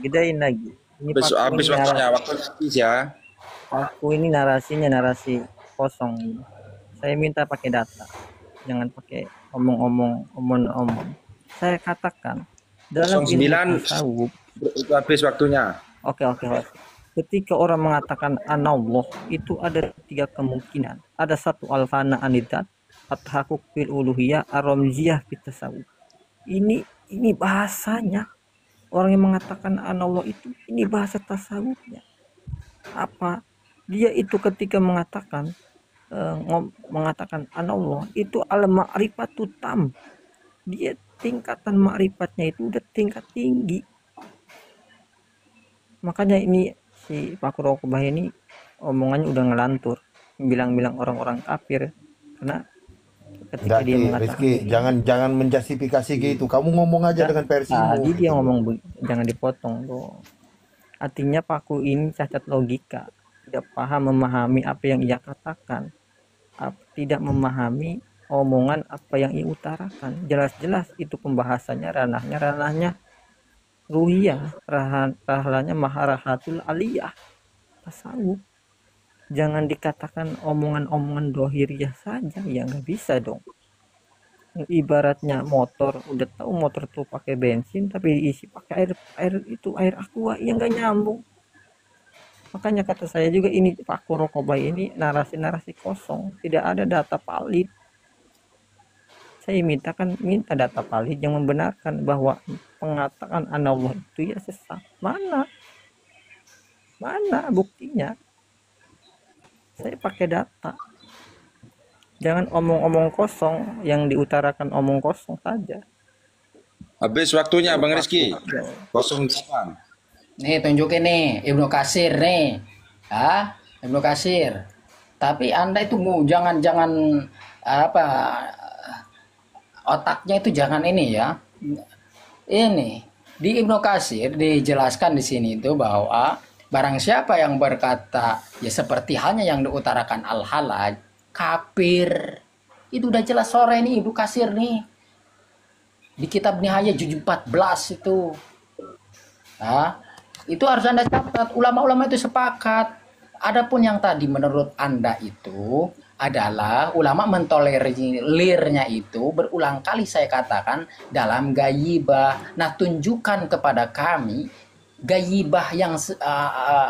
gedein lagi. Ini Besok paku habis ini waktunya, narasi, waktu habis ya. paku ini narasinya narasi kosong ini. Saya minta pakai data, jangan pakai omong-omong, omong-omong. Saya katakan dalam ilmu 09 tasawuf. itu habis waktunya. Oke, oke, oke. Ketika orang mengatakan anallah, itu ada tiga kemungkinan. Ada satu alfana anidat, at-tahaqquq fil uluhiyah, ar-ramziyah fit tasawuf. Ini bahasanya. Orang yang mengatakan anallah itu ini bahasa tasawufnya. Apa? Dia itu ketika mengatakan mengatakan anallah itu al ma'rifatu tam. Dia tingkatan ma'rifatnya itu udah tingkat tinggi. Makanya ini si Pak Rokobah ini omongannya udah ngelantur, bilang-bilang orang-orang kafir karena ketika Enggak dia Ki, mengatakan Rizky, begini. jangan menjustifikasi gitu. Kamu ngomong aja Nah, dengan versimu tadi dia gitu loh. ngomong jangan dipotong loh. Artinya Paku ini cacat logika, tidak paham memahami apa yang ia katakan, tidak memahami omongan apa yang ia utarakan. Jelas-jelas itu pembahasannya ranahnya ruhiyah, rahalanya maharahatul aliyah, tasawuf. Jangan dikatakan omongan-omongan dohiriyah saja, ya nggak bisa dong. Ibaratnya motor, udah tahu motor tuh pakai bensin tapi diisi pakai air itu air aqua, ya nggak nyambung. Makanya kata saya juga ini Pak Kurokobai ini narasi-narasi kosong, tidak ada data valid. Saya minta data valid yang membenarkan bahwa pengatakan anallah itu ya sesat. Mana buktinya? Saya pakai data. Jangan omong-omong kosong, yang diutarakan omong kosong saja. Habis waktunya Bang Rizky. Ya, 08. Nih tunjukin nih Ibnu Katsir nih. Ah, Ibnu Katsir. Tapi Anda itu jangan apa otaknya itu jangan ini ya. Ini di Ibnu Katsir dijelaskan di sini itu bahwa barang siapa yang berkata ya seperti halnya yang diutarakan Al-Halaj kafir. Itu udah jelas sore nih Ibnu Katsir nih. Di kitab Nihaya juz 14 itu. Nah, itu harus Anda catat. Ulama-ulama itu sepakat. Adapun yang tadi menurut Anda itu adalah ulama mentolerirnya itu berulang kali saya katakan dalam gayibah. Nah, tunjukkan kepada kami gayibah yang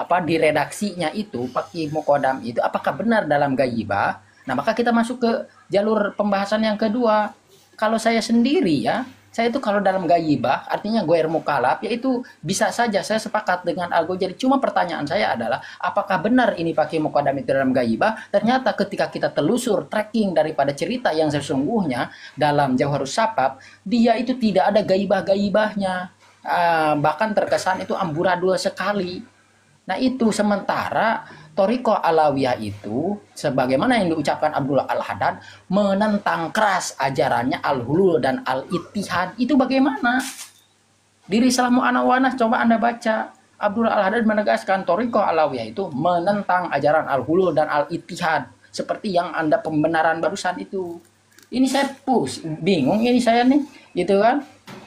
apa di redaksinya itu pakai mukodam itu apakah benar dalam gayibah? Nah, maka kita masuk ke jalur pembahasan yang kedua. Kalau saya sendiri ya, saya itu kalau dalam gaibah artinya goer mukalaf yaitu bisa saja saya sepakat dengan algo. Jadi cuma pertanyaan saya adalah apakah benar ini pakai mukodam itu dalam gaibah? Ternyata ketika kita telusur tracking daripada cerita yang sesungguhnya dalam Jauharus Sapap, dia itu tidak ada gaibah-gaibahnya. Bahkan terkesan itu amburadul sekali. Nah itu sementara Toriko Alawiyah itu sebagaimana yang diucapkan Abdullah Al-Haddad menentang keras ajarannya Al-Hulul dan Al-Ittihad. Itu bagaimana? Diri Salamu Anawanah coba Anda baca. Abdullah Al-Haddad menegaskan Toriko Alawiyah itu menentang ajaran Al-Hulul dan Al-Ittihad. Seperti yang Anda pembenaran barusan itu. Ini saya bingung ini saya nih gitu kan.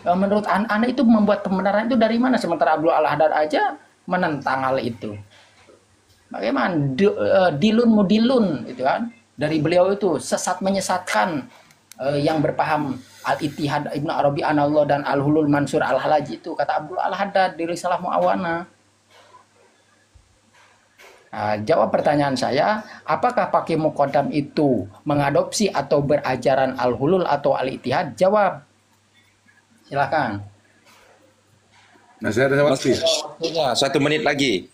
Menurut Anda itu membuat pembenaran itu dari mana? Sementara Abdullah Al-Haddad aja menentang hal itu. Bagaimana dilun mudilun itu kan dari beliau itu sesat menyesatkan yang berpaham Al-Ittihad Ibnu Arabi Anallah dan Al-Hulul Mansur Al-Halaji itu kata Abdul Al-Haddad di Risalah Muawana. Nah, jawab pertanyaan saya, apakah pakai muqaddam itu mengadopsi atau berajaran Al-Hulul atau Al-Ittihad? Jawab. Silakan. Nah, saya ada waktu ya. Waktunya 1 menit lagi.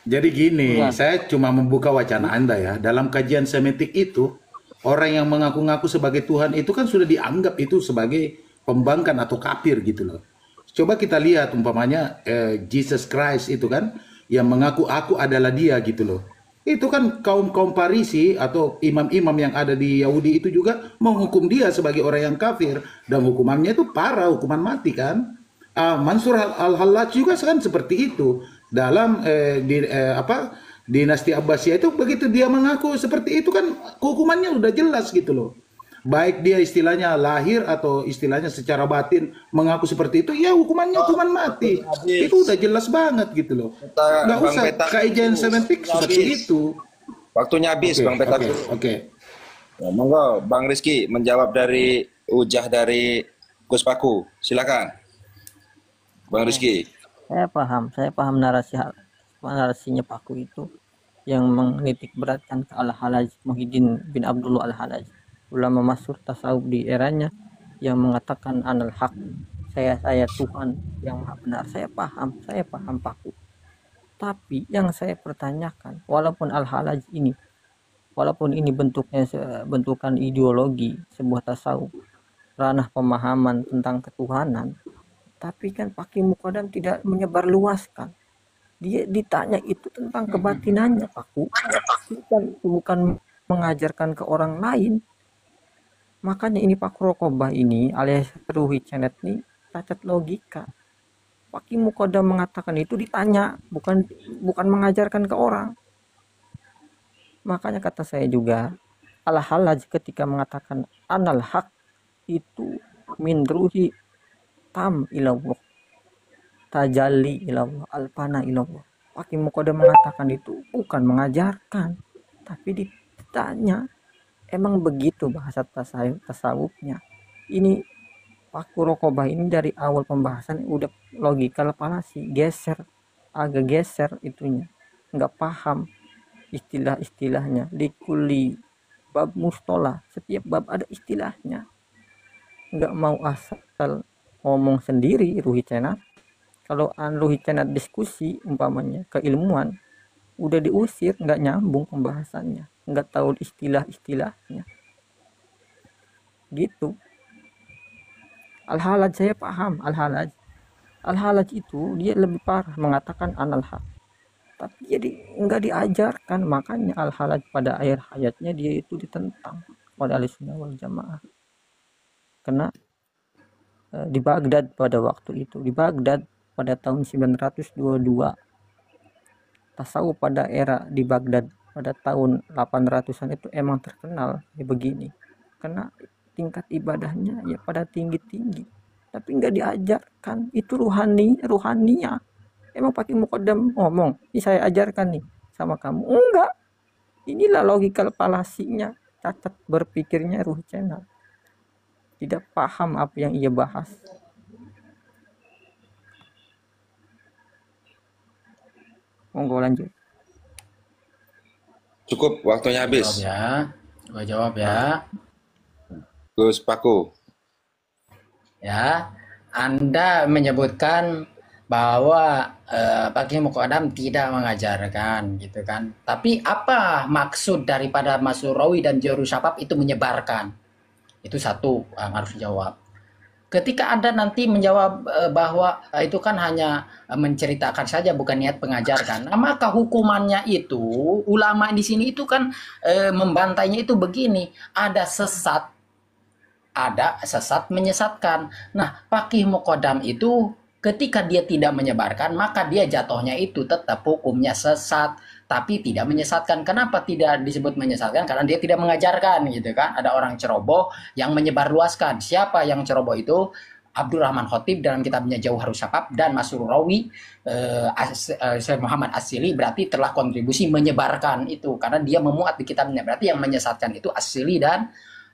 Jadi gini, ya. saya cuma membuka wacana Anda ya. Dalam kajian semetik itu, orang yang mengaku-ngaku sebagai Tuhan itu kan sudah dianggap itu sebagai pembangkang atau kafir gitu loh. Coba kita lihat umpamanya Jesus Christ itu kan, yang mengaku aku adalah dia gitu loh. Itu kan kaum-kaum Parisi atau imam-imam yang ada di Yahudi itu juga menghukum dia sebagai orang yang kafir. Dan hukumannya itu parah, hukuman mati kan. Mansur Al-Hallaj juga kan seperti itu. Dalam dinasti Abbasiyah itu begitu dia mengaku seperti itu kan hukumannya udah jelas gitu loh. baik dia istilahnya lahir atau istilahnya secara batin mengaku seperti itu, ya hukumannya hukuman mati. Habis. Itu udah jelas banget gitu loh. Nggak Bang usah Petak. kajian semantik seperti Habis. itu. Waktunya habis, Bang Petak. Oke. Ya, monggo, Bang Rizky menjawab dari ujah dari Gus Paku. Silakan, Bang Rizky. Saya paham narasinya Paku itu yang menitik beratkan ke Al-Halaj Muhyiddin bin Abdullah Al-Halaj, ulama masyhur tasawuf di eranya, yang mengatakan anal haq, saya Tuhan yang maha benar. Saya paham Paku. Tapi yang saya pertanyakan, walaupun Al-Halaj ini, walaupun ini bentukan ideologi sebuah tasawuf, ranah pemahaman tentang ketuhanan, tapi kan Pakih Muqaddam tidak menyebarluaskan. Dia ditanya itu tentang kebatinannya, Paku. Bukan mengajarkan ke orang lain. Makanya ini Pak Rokobah ini alias Ruhi Cenet ini cacat logika. Pakih Muqaddam mengatakan itu ditanya, bukan mengajarkan ke orang. Makanya kata saya juga, Al-Halaj ketika mengatakan anal haq itu min ruhi tam ilallah, tajalli ilallah, alpana ilallah. Pakih Muqaddam mengatakan itu bukan mengajarkan, tapi ditanya. Emang begitu bahasa tasawufnya. Ini Pak Rokobah ini dari awal pembahasan udah logikal falasi, agak geser itunya, nggak paham istilah-istilahnya. Di kuli bab mustolah, setiap bab ada istilahnya, nggak mau asal ngomong sendiri. Ruhi Cenat, kalau Ruhi Cenat diskusi umpamanya keilmuan, udah diusir, nggak nyambung pembahasannya, nggak tahu istilah-istilahnya gitu. Al-Halaj saya paham, Al-Halaj itu dia lebih parah mengatakan anal haq, tapi jadi nggak diajarkan. Makanya Al-Halaj pada akhir hayatnya dia itu ditentang oleh Ahlussunnah wal Jamaah, karena di Baghdad pada waktu itu, di Baghdad pada tahun 922, tasawuf pada era di Baghdad pada tahun 800-an itu emang terkenal ya begini, karena tingkat ibadahnya ya pada tinggi-tinggi, tapi nggak diajarkan. Itu ruhaninya. Emang Pakih Muqaddam ngomong, ini saya ajarkan nih sama kamu, enggak. Inilah logikal falasinya, cacat berpikirnya Ruhi Cenat, tidak paham apa yang ia bahas. Monggo lanjut. Cukup, waktunya Jawab habis. ya, gua jawab ya. Gus Paku. Ya, Anda menyebutkan bahwa Pakih Muqaddam tidak mengajarkan gitu kan. Tapi apa maksud daripada Mas Surawi dan Johru Syabab itu menyebarkan? Itu satu yang harus dijawab. Ketika Anda nanti menjawab bahwa itu kan hanya menceritakan saja, bukan niat mengajarkan. Nah, maka hukumannya itu ulama di sini itu kan membantainya itu begini, ada sesat menyesatkan. Nah, Pakih Muqaddam itu ketika dia tidak menyebarkan, maka dia jatuhnya itu tetap hukumnya sesat, tapi tidak menyesatkan. Kenapa tidak disebut menyesatkan? Karena dia tidak mengajarkan gitu kan. Ada orang ceroboh yang menyebarluaskan. Siapa yang ceroboh itu? Abdurrahman Khotib dalam kitabnya Jauharus Syabab, dan Mas Surawi Syekh Muhammad As-Sili berarti telah kontribusi menyebarkan itu, karena dia memuat di kitabnya. Berarti yang menyesatkan itu As-Sili dan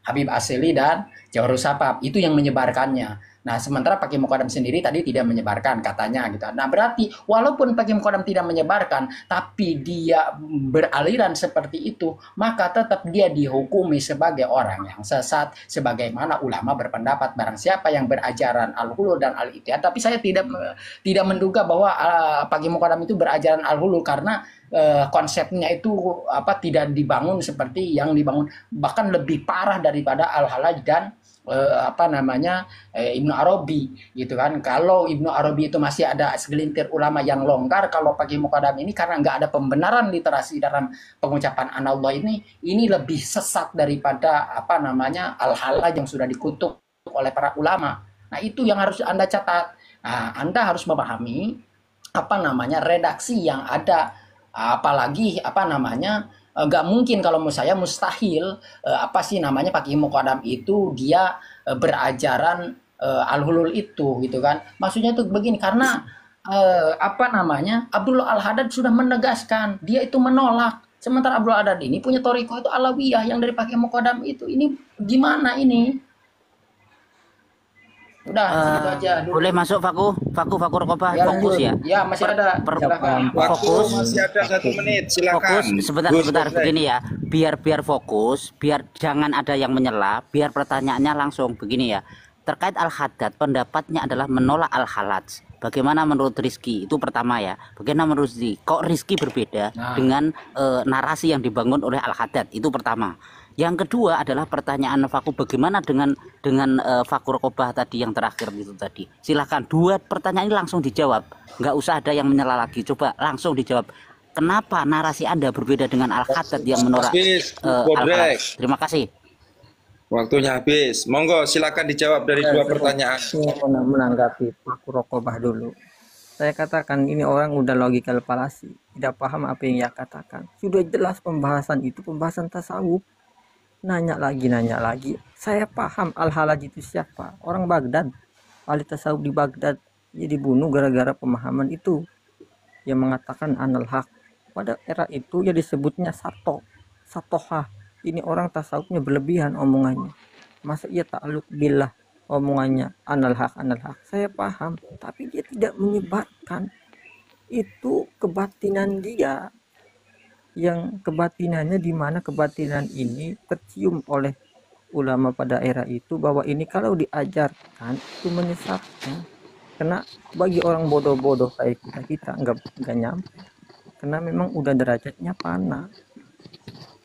Habib As-Sili dan Jauharus Syabab, itu yang menyebarkannya. Nah, sementara Pakih Muqaddam sendiri tadi tidak menyebarkan katanya gitu. Nah, berarti walaupun Pakih Muqaddam tidak menyebarkan, tapi dia beraliran seperti itu, maka tetap dia dihukumi sebagai orang yang sesat, sebagaimana ulama berpendapat barang siapa yang berajaran al-hulul dan al-ittihad. Tapi saya tidak menduga bahwa Pakih Muqaddam itu berajaran al-hulul, karena konsepnya itu tidak dibangun seperti yang dibangun, bahkan lebih parah daripada Al-Halaj dan Ibnu Arabi gitu kan. Kalau Ibnu Arabi itu masih ada segelintir ulama yang longgar, kalau Pakih Muqaddam ini karena nggak ada pembenaran literasi dalam pengucapan anallah ini lebih sesat daripada Al-Halaj yang sudah dikutuk oleh para ulama. Nah, itu yang harus Anda catat. Nah, Anda harus memahami redaksi yang ada, apalagi nggak mungkin kalau menurut saya mustahil apa sih namanya Pak Kiai Muqaddam itu dia berajaran al-hulul itu gitu kan. Maksudnya itu begini karena apa namanya Abdullah Al-Haddad sudah menegaskan dia itu menolak. Sementara Abdul Haddad ini punya toriko itu alawiyah yang dari Pak Kiai Muqaddam itu. Ini gimana ini? Udah segitu aja dulu. Boleh masuk Faku Rokobah, Ya, fokus lanjut. ya. Ya masih ada. Silakan. Waktu Fokus. masih ada 1 menit, silakan. Fokus sebentar Gus, sebentar Gus, begini ya. Biar fokus, biar jangan ada yang menyela, biar pertanyaannya langsung begini ya. Terkait Al-Haddad, pendapatnya adalah menolak Al-Halaj. Bagaimana menurut Rizky? Itu pertama ya. Bagaimana menurut Rizky? Kok Rizky berbeda dengan narasi yang dibangun oleh Al-Haddad? Itu pertama. Yang kedua adalah pertanyaan Faku, bagaimana dengan Faku Rokobah tadi yang terakhir itu tadi. Silahkan, 2 pertanyaan ini langsung dijawab. Nggak usah ada yang menyela lagi. Coba langsung dijawab. Kenapa narasi Anda berbeda dengan Al-Haddad yang menolak Al-Halaj? Terima kasih. Waktunya habis. Monggo silakan dijawab dari 2 pertanyaan. Saya menanggapi Pak Rokobah dulu. Saya katakan ini orang udah logical fallacy, tidak paham apa yang ia katakan. Sudah jelas pembahasan itu pembahasan tasawuf. Nanya lagi. Saya paham Al-Halaj itu siapa? Orang Baghdad. Ahli tasawuf di Baghdad. Dia dibunuh gara-gara pemahaman itu. Yang mengatakan anal haq. Pada era itu ya disebutnya satoha. Ini orang tasawufnya berlebihan omongannya. Masa ia ta'alluq billah omongannya anal haq. Saya paham, tapi dia tidak menyebarkan itu kebatinan dia. Yang kebatinannya di mana kebatinan ini tercium oleh ulama pada era itu bahwa ini kalau diajarkan itu menyesatkan. Karena bagi orang bodoh-bodoh kayak kita nggak nyampe. Karena memang udah derajatnya panah.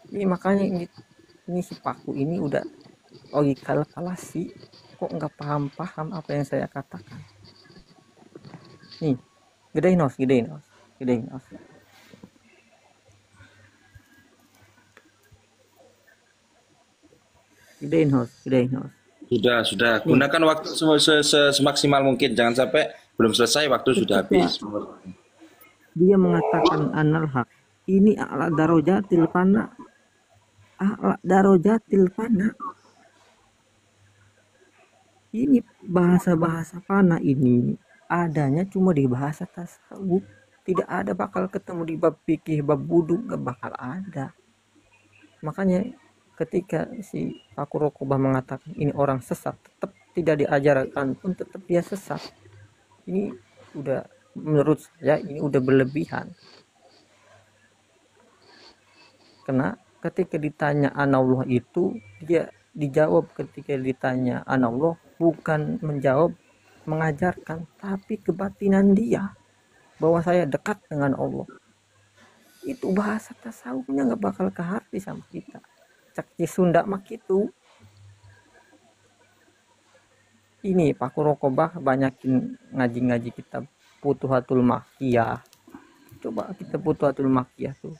Ini makanya ini si Paku ini udah logical fallacy, kok nggak paham apa yang saya katakan. Nih, gedein nos. Sudah. Gunakan waktu semaksimal mungkin. Jangan sampai belum selesai waktu sudah habis. Dia mengatakan anal haq. Ini a'la darajatil fana. Ini bahasa-bahasa fana ini adanya cuma di bahasa tasawuf. Tidak ada bakal ketemu di bab fikih, bab wudu, gak bakal ada. Makanya ketika si Faku Rokobah mengatakan ini orang sesat, tetap tidak diajarkan pun tetap dia sesat. Ini udah menurut saya ini udah berlebihan. Karena ketika ditanya anallah itu dia dijawab, ketika ditanya anallah bukan menjawab mengajarkan, tapi kebatinan dia bahwa saya dekat dengan Allah. Itu bahasa tasawufnya nggak bakal ke hati sama kita. Cak di Sunda mak itu. Ini Pak Rokobah banyakin ngaji kitab Futuhatul Makkiyah. Coba kita Futuhatul Makkiyah tuh.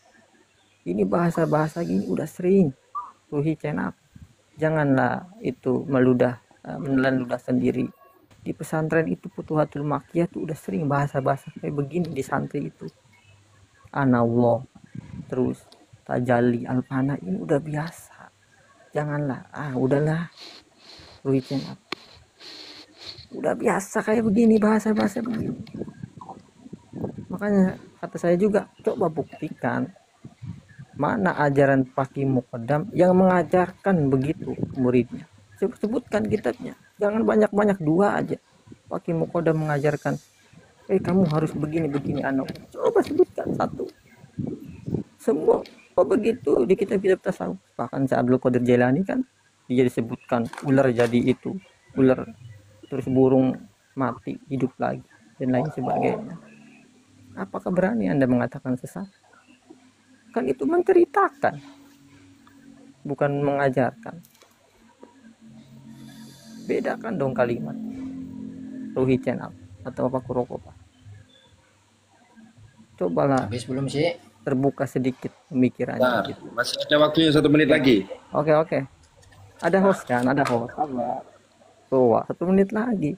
Ini bahasa-bahasa gini udah sering. Ruhi cenap. Janganlah itu menelan ludah sendiri. Di pesantren itu Futuhatul Makkiyah tuh udah sering bahasa-bahasa kayak begini di santri itu. Anallah. Terus tajalli al-fana ini udah biasa. Janganlah, udahlah. Ruhi cenap. Udah biasa kayak begini bahasa-bahasa begini. Makanya kata saya juga coba buktikan mana ajaran Pak Kiai Muqaddam yang mengajarkan begitu muridnya. Sebutkan kitabnya. Jangan banyak-banyak, 2 aja. Pak Kiai Muqaddam mengajarkan kamu harus begini anak. Coba sebutkan 1. Semua begitu di kitab-kitab tasawuf. Bahkan Syekh Abdul Qadir Jailani kan dia disebutkan ular jadi itu, ular terus burung mati hidup lagi dan lain sebagainya. Apakah berani Anda mengatakan sesat? Kan itu menceritakan, bukan mengajarkan. Bedakan dong kalimat. Ruhi channel atau Pak Rokobah. Cobalah Habis belum sih? terbuka sedikit pemikirannya. Nah, Gitu. masih ada waktunya 1 menit lagi. Oke. Ada host kan? Ada host. Tuh, 1 menit lagi.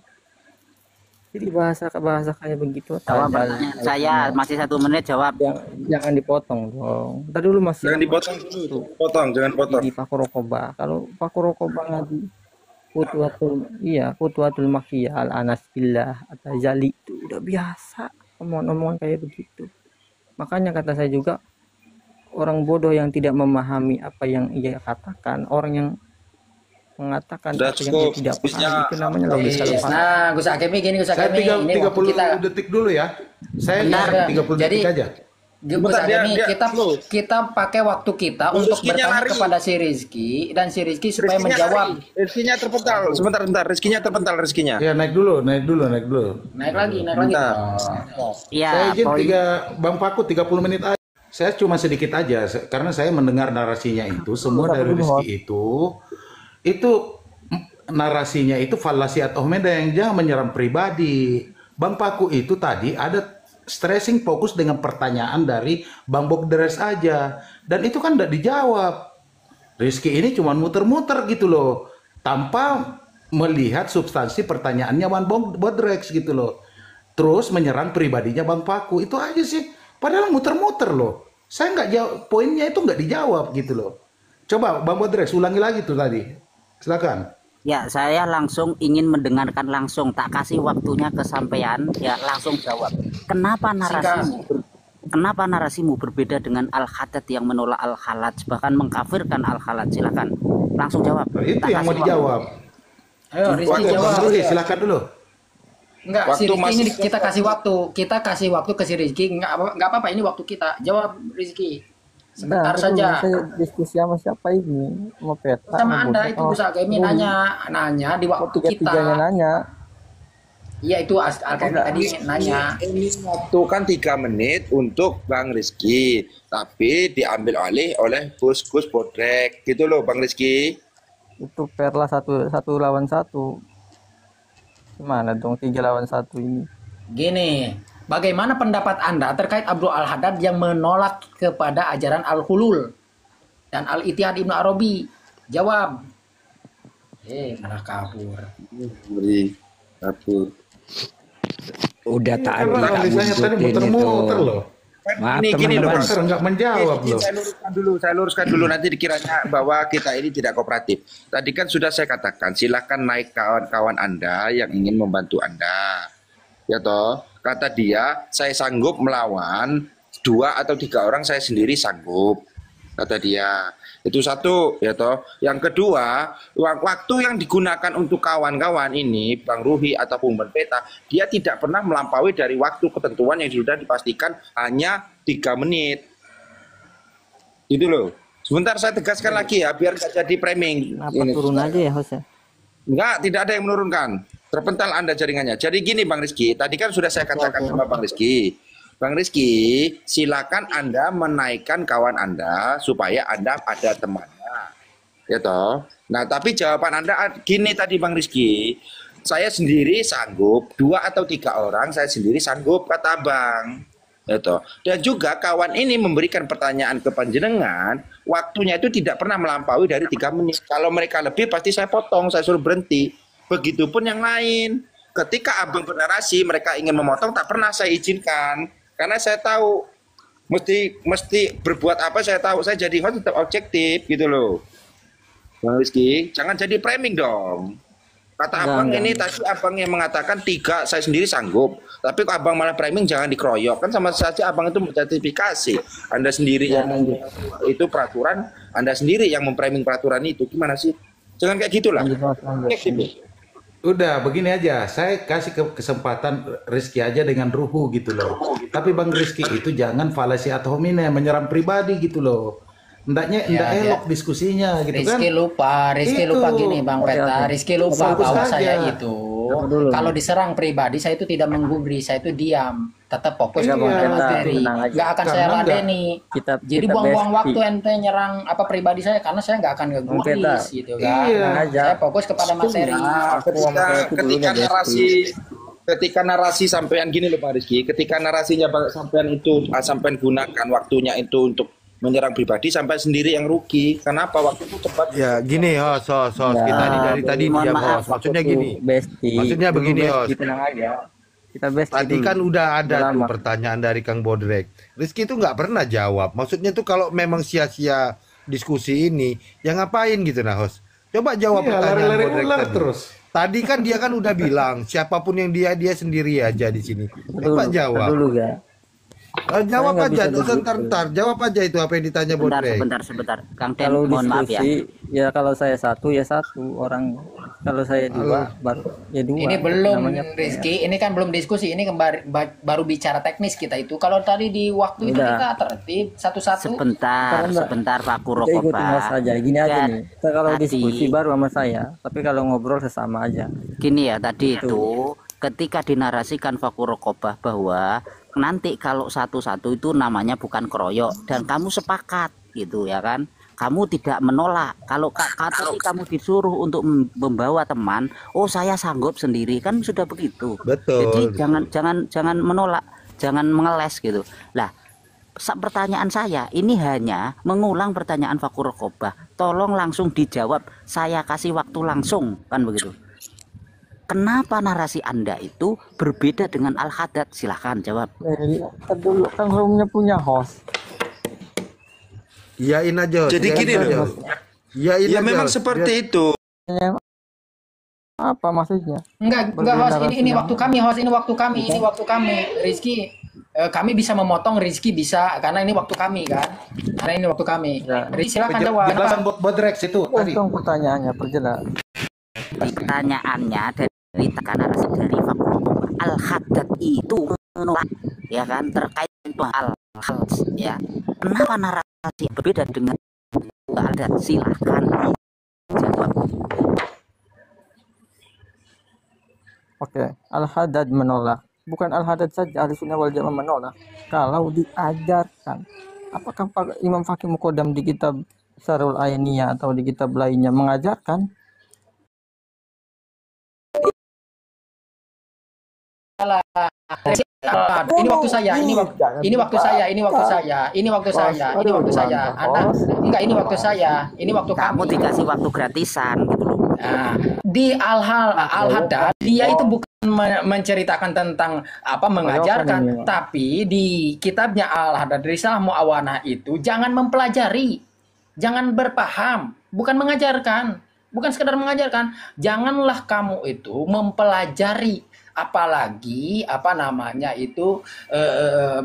Jadi bahasa kayak begitu Jawab tajam. pertanyaan saya, masih 1 menit jawab. Jangan dipotong dong. Tadi dulu masih Jangan dipotong dulu. Potong, jangan potong. di Paku Rokoba. Kalau Paku Rokoba ngaji Qutwatul Makhiyah al Anas billah atau Zali itu udah biasa omongan kayak begitu. Makanya kata saya juga orang bodoh yang tidak memahami apa yang ia katakan, orang yang mengatakan Sudah apa yang ia cukup, tidak paham habisnya. itu namanya logika Yes. lupa. Nah, Gus Hakimi gini, Gus Saya Hakimi, ini waktu 30 kita. detik dulu ya. Saya Benar. 30 Jadi, detik aja. Gus Bentar, Hakimi, dia kita pakai waktu kita Bung untuk Rizky-nya bertanya lari. kepada si Rizky dan si Rizky supaya Rizkinya menjawab. lari. Rizkinya terpental. Sebentar. Rizkinya terpental, rizkinya. Ya naik dulu. Naik lagi. Bentar. Iya, Saya izin poin. Bang Paku 30 menit aja. Saya cuma sedikit aja karena saya mendengar narasinya itu semua dari Rizky itu narasinya itu falasi atau homeda yang jangan menyerang pribadi. Bang Paku itu tadi ada stressing fokus dengan pertanyaan dari Bang Bogdres aja dan itu kan tidak dijawab. Rizky ini cuma muter-muter gitu loh tanpa melihat substansi pertanyaannya Bang Bogdres gitu loh. Terus menyerang pribadinya Bang Paku itu aja sih. Padahal muter-muter loh. Saya nggak jawab, poinnya itu nggak dijawab gitu loh. Coba Bang Bogdres ulangi lagi tuh tadi. Silakan. Ya, saya langsung ingin mendengarkan langsung, tak kasih waktunya ke sampean, ya langsung jawab. Kenapa narasimu berbeda dengan Al-Haddad yang menolak Al-Khalaj, bahkan mengkafirkan Al-Khalaj? Silakan, langsung jawab. Nah, itu Tak yang kasih mau waktu. dijawab. Ayo, Rizky Oke, jawab. Bang Ruhi, silakan dulu. Enggak, si Waktu Rizky masih ini kita kasih waktu. Kita kasih waktu ke si Rizky. Enggak apa-apa, ini waktu kita. Jawab Rizky. Sebentar saja. Saya diskusi sama siapa ini? Mau peta? Sama mau Anda bocah? itu Gus Hakimi nanya di waktu Tiga-tiganya kita. nanya. Iya itu Hakimi tadi nanya. Ini waktu kan 3 menit untuk Bang Rizky, tapi diambil alih oleh Gus Bodrek, gitu loh Bang Rizky. Itu perla satu lawan satu. Gimana dong 3 lawan 1 ini? Gini, bagaimana pendapat Anda terkait Abdul Al-Haddad yang menolak kepada ajaran Al-Hulul dan Al-Ittihad Ibnu Arabi? Jawab. Malah kabur. Beri kabur. Udah tak Karena tak tulisannya tadi bujukin muter-muter itu. loh. Maaf Ini gini loh, teman-teman. Dokter nggak menjawab loh. Saya luruskan dulu nanti dikiranya bahwa kita ini tidak kooperatif. Tadi kan sudah saya katakan, silakan naik kawan-kawan Anda yang ingin membantu Anda. Ya toh, kata dia, saya sanggup melawan 2 atau 3 orang, saya sendiri sanggup. Kata dia. Itu satu, ya toh. Yang kedua, waktu yang digunakan untuk kawan-kawan ini, Bang Ruhi ataupun Bang Peta, dia tidak pernah melampaui dari waktu ketentuan yang sudah dipastikan hanya 3 menit. Itu loh. Sebentar saya tegaskan lagi ya, biar nggak jadi framing. Kenapa Ini. turun aja ya host ya? Enggak, tidak ada yang menurunkan. Terpental Anda jaringannya. Jadi gini Bang Rizky, tadi kan sudah saya katakan sama Bang Rizky. Bang Rizky, silakan Anda menaikkan kawan Anda supaya Anda ada temannya. Ya toh. Nah, tapi jawaban Anda gini tadi Bang Rizky, saya sendiri sanggup, 2 atau 3 orang saya sendiri sanggup, kata Bang. Ya toh. Dan juga kawan ini memberikan pertanyaan ke panjenengan, waktunya itu tidak pernah melampaui dari 3 menit. Kalau mereka lebih pasti saya potong, saya suruh berhenti. Begitupun yang lain. Ketika Abang bernarasi, mereka ingin memotong, tak pernah saya izinkan. Karena saya tahu mesti berbuat apa, saya tahu. Saya jadi host tetap objektif gitu loh. Bang Rizky, jangan jadi framing dong. Kata Abang ini tadi Abang yang mengatakan 3 saya sendiri sanggup. Tapi kok Abang malah framing, jangan dikeroyok. Kan sama saja Abang itu menjustifikasi. Anda sendiri yang itu peraturan, Anda sendiri yang memframing peraturan itu. Gimana sih? Jangan kayak gitulah. Udah begini aja, saya kasih kesempatan Rizky aja dengan Ruhu gitu loh. Tapi Bang Rizky itu jangan falasi atau homine menyerang pribadi gitu loh. Hendaknya elok diskusinya gitu kan. Rizky lupa gini Bang Peta. Rizky lupa Fokus bahwa aja. saya itu kalau diserang pribadi saya itu tidak menggubri, saya itu diam, tetap fokus Iya, kepada Bang materi. tenang aja. Nggak akan saya Karena ladeni. Jadi buang-buang waktu ente nyerang apa pribadi saya karena saya nggak akan ngegubris gitu kan. Iya. Saya fokus kepada materi. Ketika narasi sampean gini loh Pak Rizky, ketika narasinya sampean itu sampean gunakan waktunya itu untuk menyerang pribadi, sampai sendiri yang rugi. Kenapa waktu itu cepat? Ya gini host kita nih dari tadi mohon diam maaf, host. Maksudnya gini. Besti. Maksudnya begini host. Tenang aja. Kita best Tadi dulu. kan udah ada Udah tuh lama. pertanyaan dari Kang Bodrek. Rizky itu nggak pernah jawab. Maksudnya tuh kalau memang sia-sia diskusi ini, ya ngapain gitu nah host? Coba jawab Iya, pertanyaan lari-lari Bodrek ular tadi. terus. Tadi kan dia kan udah bilang siapapun yang dia sendiri aja di sini. Coba jawab. Dulu ya. Jawab nggak aja, bisa begitu. ntar jawab aja itu apa yang ditanya Bodrek. Sebentar. Kang Den, Kalau mohon maaf ya. diskusi, ya kalau saya satu ya satu orang. Kalau saya dua, baru ya dua. Ini belum Namanya Rizky, ini kan belum diskusi, ini baru bicara teknis kita itu. Kalau tadi di waktu itu Udah. kita tertib satu-satu. Sekarang, Sebentar Pak kita ikutin Kurokoba. host aja. Gini aja Kan nih. Kita kalau tadi- diskusi baru sama saya, tapi kalau ngobrol sesama aja. Gini ya, tadi itu ketika dinarasikan Fakurokobah bahwa nanti kalau satu-satu itu namanya bukan keroyok dan kamu sepakat gitu ya kan, kamu tidak menolak kalau tapi kamu disuruh untuk membawa teman, oh saya sanggup sendiri, kan sudah begitu. Betul. Jadi jangan menolak, jangan mengeles gitu. Lah, pertanyaan saya ini hanya mengulang pertanyaan Fakurokobah, tolong langsung dijawab, saya kasih waktu langsung, kan begitu. Kenapa narasi Anda itu berbeda dengan Al-Haddad? Silahkan jawab. Dulu kan roomnya punya host. Iyain aja. Jadi iyain gini aja. loh. Iyain Ya aja. memang seperti itu. Apa maksudnya? Enggak host, ini waktu kami, host, ini waktu kami. Rizky, kami bisa memotong, Rizky bisa, karena ini waktu kami kan. Karena ini waktu kami. Ya. Rizky silakan jawab. Penjelasan Bodrek itu tadi. Untung pertanyaannya perjelas. Pertanyaannya dari tekan narasi dari Fakurokobah, Al-Haddad itu menolak ya kan terkait dengan hal ya. Kenapa narasi berbeda dengan Al-Haddad? Silahkan jawab. Oke, Al-Haddad menolak. Bukan Al-Haddad saja, Ahlussunnah wal Jamaah menolak. Kalau diajarkan, apakah Pak Imam Fakih Muqaddam di kitab Syarhul Ainiyah atau di kitab lainnya mengajarkan? Ini waktu saya, ini waktu saya. Anda enggak, ini waktu saya, ini waktu Kamu kami. dikasih waktu gratisan gitu loh. Nah, di Al-Haddad dia itu bukan menceritakan tentang apa mengajarkan, tapi di kitabnya Al-Haddad Risalah Mu'awanah itu jangan mempelajari, jangan berpaham, bukan mengajarkan, bukan sekedar mengajarkan. Janganlah kamu itu mempelajari, apalagi apa namanya itu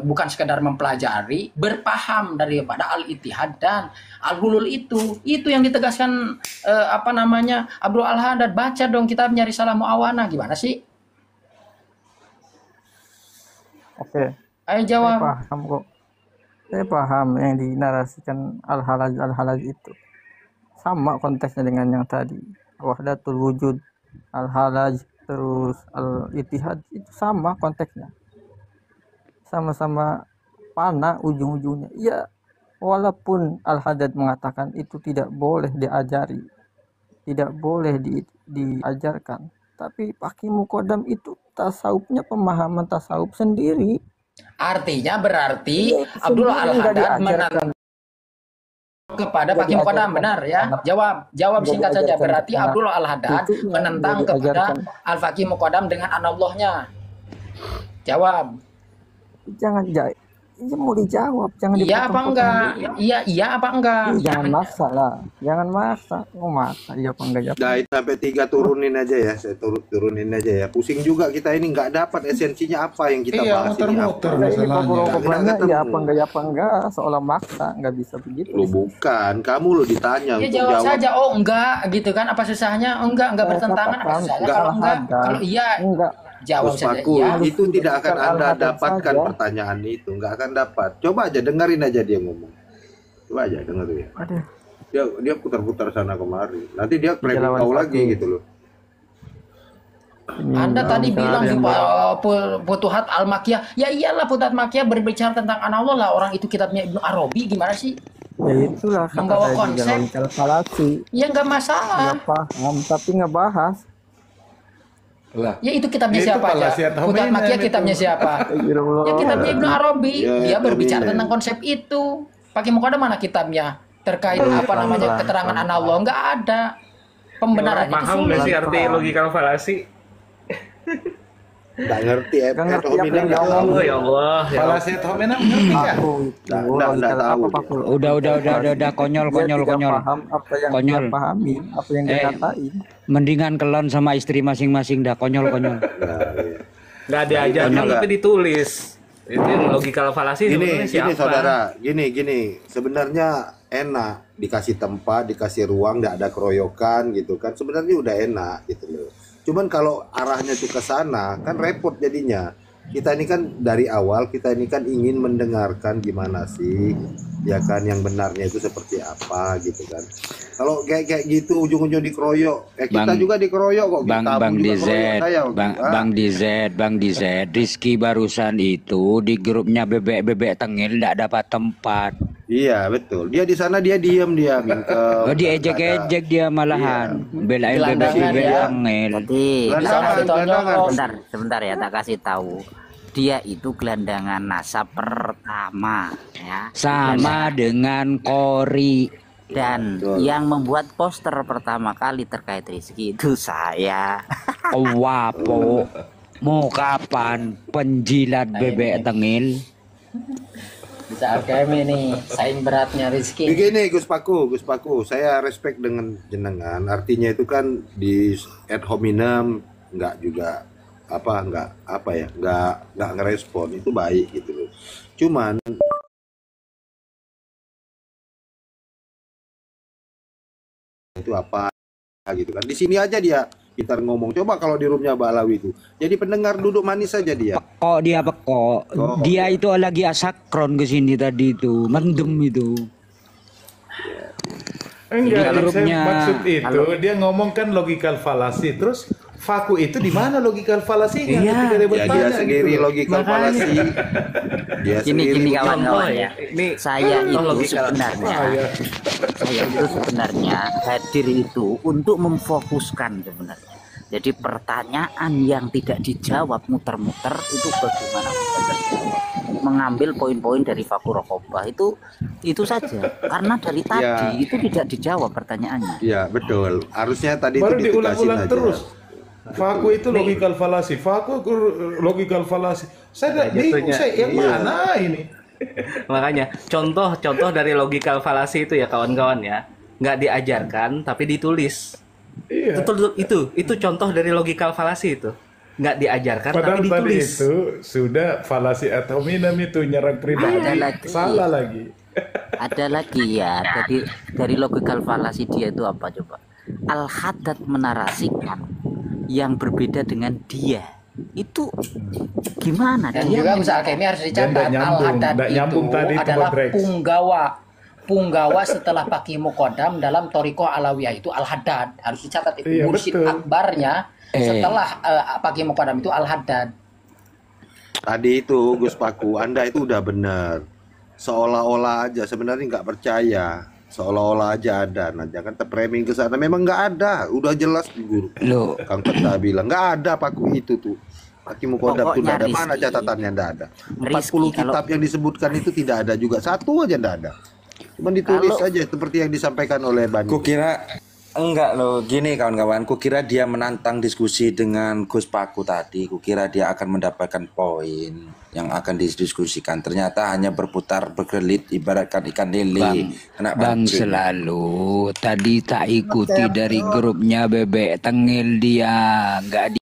bukan sekedar mempelajari, berpaham daripada al-ittihad dan al-hulul itu yang ditegaskan apa namanya Abdul Al-Haddad. Baca dong kitabnya Risalah Mu'awanah, gimana sih? Oke, Ayo saya jawab. paham kok. Saya paham yang dinarasikan Al-Halaj itu. Sama konteksnya dengan yang tadi. Wahdatul wujud, Al-Halaj, terus Al-Ittihad, itu sama konteksnya. Sama-sama panah ujung-ujungnya. Ya, walaupun Al-Haddad mengatakan itu tidak boleh diajari, tidak boleh diajarkan, tapi Fakih Muqaddam itu tasawufnya pemahaman tasawuf sendiri. Artinya berarti Iya, itu Abdul sendiri nggak Al-Haddad diajarkan. kepada Nggak Fakih Muqaddam, diajarkan. benar ya? Jawab Nggak singkat saja. diajarkan. Berarti Nah, Abdul Al-Haddad itu yang menentang nggak kepada diajarkan. Al-Fakih Muqaddam dengan anallohnya. Jawab. Jangan ya mau dijawab, jangan Iya apa dipotong-potong enggak? dulu. Iya apa enggak? Jangan maksa lah, jangan maksa. Mau maksa, iya apa enggak jawab. Nah, itu sampai 3 turunin aja ya, saya turunin aja ya. Pusing juga kita ini nggak dapat esensinya apa yang kita Iya, bahas ini muter-muter apa. Ini masalahnya. pokok-pokoknya Nggak ketemu. ya apa enggak, seolah maksa, enggak bisa begitu. Lu bukan, kamu lo ditanya Ya untuk jawab jawab. saja. Oh enggak gitu kan? Apa susahnya? Oh, enggak Saya bertentangan. Apa katakan, susahnya? enggak Kalau enggak, ada. kalau iya Enggak. jawab Gus saja. Pakul, Iya. itu tidak akan Bukan Anda Al-Haddad dapatkan saja. pertanyaan itu, nggak akan dapat. Coba aja dengerin aja dia ngomong. Coba aja dengerin. Aduh, Dia putar-putar sana kemari. Nanti dia klaim Jalawan kau satu. lagi gitu loh. ini Anda tadi bisa bilang ada di yang Futuhat Al-Makkiyah. Ya iyalah Futuhat Makkiyah berbicara tentang analog lah. Orang itu kitabnya Ibnu Arabi, gimana sih? ya itulah kata Membawa saya juga konsep. logikal falasi. Ya enggak masalah. Nggak paham, tapi ngebahas. Lah, Ya itu kitabnya itu siapa aja? falasi atau Futuhat mainan Makkiyah itu? kitabnya siapa? Ya kitabnya Ibnu Arabi. Ya, Dia berbicara dominan. tentang konsep itu. Pakai muka ada mana kitabnya? Terkait apa namanya keterangan analog enggak ada. Pembenaran itu Paham nggak sih sulit. arti logikal falasi? Nggak ngerti Nggak ad ngerti apa hominem yang nggak dia tahu. Oh ya Allah. Ya Allah. Falasi ad hominem ngerti nggak? Paku itu Nggak logikal tahu apa dia. Paku? Udah, konyol, Dia konyol, tidak konyol. paham apa yang Konyol. dia pahami, apa yang dia Eh, katain. Mendingan kelon sama istri masing-masing dah, konyol, konyol. Nah, iya. Nggak diajarkan Konyol tapi nggak? ditulis. Itu yang logikal falasi sebenarnya Gini siapa? saudara, gini, sebenarnya enak dikasih tempat, dikasih ruang, nggak ada keroyokan gitu kan, sebenarnya udah enak gitu loh. Cuman kalau arahnya tuh ke sana kan repot jadinya. Kita ini kan dari awal kita ini kan ingin mendengarkan gimana sih ya kan yang benarnya itu seperti apa gitu kan. Kalau kayak gitu ujung-ujung dikeroyok, kita juga dikeroyok kok. Bang Kita Bang juga DZ, keroyok saya, Bang DZ, Rizky barusan itu di grupnya bebek tengil nggak dapat tempat. Iya betul. Dia di sana dia diam dia mingkem. Oh, diejek-ejek dia malahan, belain bebek Gelandangan ya. tengil. Jadi Gelandangan. sebentar ya, tak kasih tahu. Dia itu gelandangan nasab pertama ya. Sama dengan Kori. Dan yang membuat poster pertama kali terkait Rizky itu saya. Wapo, mau kapan penjilat bebek tengil? Bisa AKM ini saing beratnya Rizky. Begini Gus Paku, saya respect dengan jenengan. Artinya itu kan di ad hominem nggak ngerespon, itu baik gitu loh. Cuman itu apa gitu kan. Di sini aja dia kita ngomong. Coba kalau di roomnya Balawi itu. Jadi pendengar duduk manis saja dia. Kok dia pekok? Dia itu lagi asakron ke sini tadi itu, mendem itu. Enggak, grupnya- maksud itu dia ngomong kan logical fallacy. Terus Faku itu di mana logical fallacy-nya? Iya. Ketika dia Ya bertanya dia gitu sendiri loh. logikal fallacy. Dia Gini sendiri kawan-kawan Contoh ya. Ini Saya itu logikal. sebenarnya hadir itu untuk memfokuskan sebenarnya. Jadi pertanyaan yang tidak dijawab muter-muter itu bagaimana kita jawab. Mengambil poin-poin dari Faku Rokobah itu saja. Karena dari tadi itu tidak dijawab pertanyaannya. Iya betul. Harusnya tadi Baru itu ditegasin diulang-ulang aja. terus. Faku itu logical fallacy. Faku logical fallacy. Saya bingung, yang mana ini? makanya contoh dari logikal falasi itu ya kawan-kawan ya. Nggak diajarkan tapi ditulis. Iya. Itu contoh dari logikal falasi itu. Nggak diajarkan Padahal tapi tadi ditulis. itu sudah fallacy ad hominem itu nyerang pribadi. Ada lagi. Salah lagi. Ada lagi ya, dari logikal falasi dia itu apa coba? Al-Haddad menarasikan yang berbeda dengan dia. Itu gimana? Dan Dia juga Gus AKM harus Dia dicatat nggak nyambung, Al-Haddad nggak itu nyambung tadi itu, adalah Bang Rex. punggawa setelah Paki Mukodam dalam Toriko Alawiyah itu Al-Haddad. Harus dicatat itu. Iya, Mursyid betul. akbarnya setelah Paki Mukodam itu Al-Haddad. Tadi itu Gus Paku, Anda itu udah benar. Seolah-olah aja sebenarnya nggak percaya. Seolah-olah aja ada. Nah jangan terframing ke sana. Memang nggak ada. Udah jelas di guru. Loh, Kang Peta bilang nggak ada Paku itu tuh. Paki Mukodam tuh Pokoknya nggak ada. Mana Rizky. catatannya nggak ada. 40 Rizky, kitab yang disebutkan itu tidak ada juga. Satu aja nggak ada. Cuma ditulis Kalau- aja seperti yang disampaikan oleh Bani. Kukira enggak loh, gini kawan-kawan, kukira dia menantang diskusi dengan Gus Paku tadi, kukira dia akan mendapatkan poin yang akan didiskusikan. Ternyata hanya bergelit ibaratkan ikan lele. Kena Bang pancing. selalu tadi tak ikuti dari grupnya bebek tengil dia nggak